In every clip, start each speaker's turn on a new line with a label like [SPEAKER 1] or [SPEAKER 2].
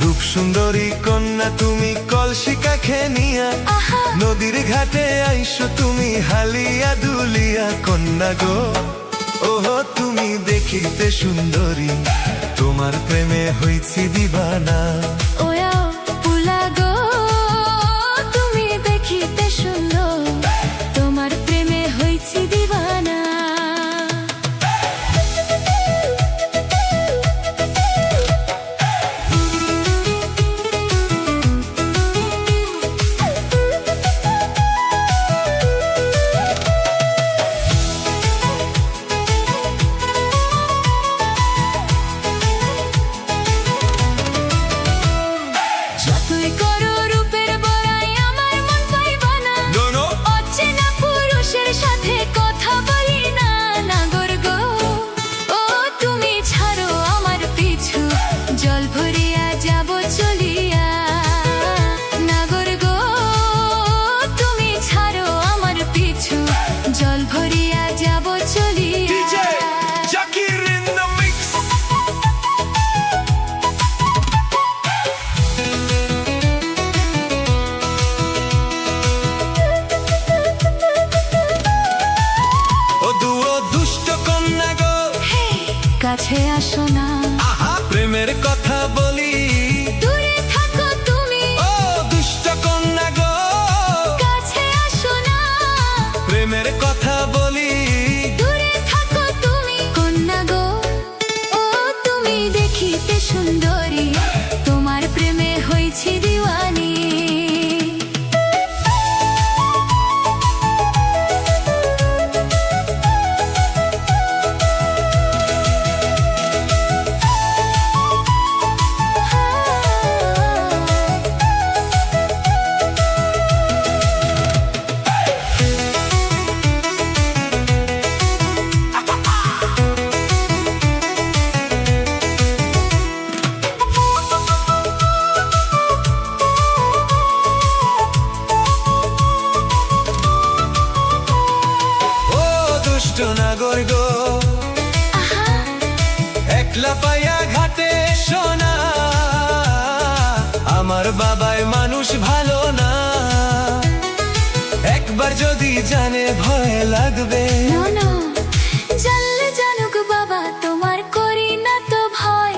[SPEAKER 1] রূপ সুন্দরী কন্যা তুমি কলসি কাখে নিয়া নদীর ঘাটে আইসো তুমি হালিয়া দুলিয়া কন্যা গো। ওহো তুমি দেখিতে সুন্দরী, তোমার প্রেমে হইছি দিবানা।
[SPEAKER 2] ওয়া পুলা গো তুমি দেখিতে সুন্দর, তোমার প্রেমে হইছি দিবানা। যতই করো রূপের বড়াই আমার মন পাইবা না। অচেনা পুরুষের সাথে কথা বলি না। নাগর গো ও তুমি ছাড়ো আমার পিছু, জল ভরিয়া যাব চলিয়া। নাগর গো তুমি ছাড়ো আমার পিছু, জল ভরিয়া যাব চলিয়া। কাছে আসো না,
[SPEAKER 1] প্রেমের কথা বলি,
[SPEAKER 2] দূরে থাকো তুমি।
[SPEAKER 1] ও দুষ্ট কন্যা গো,
[SPEAKER 2] কাছে আসো না,
[SPEAKER 1] প্রেমের কথা বলি,
[SPEAKER 2] দূরে থাকো তুমি। কন্যা গো ও তুমি দেখিতে সুন্দরী, তোমার প্রেমে হইছি দিওয়ানি।
[SPEAKER 1] নাগর গো একলা পাইয়া ঘাটে সোনা, আমার বাবায় মানুষ ভালো না। একবার যদি জানে ভয় লাগবে।
[SPEAKER 2] জানলে জানুক বাবা তোমার করি না তো ভয়।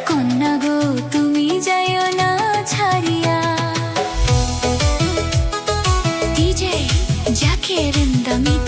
[SPEAKER 2] কন্যা গো তুমি যাইও না ছাড়িয়া। DJ Jacker in the mix.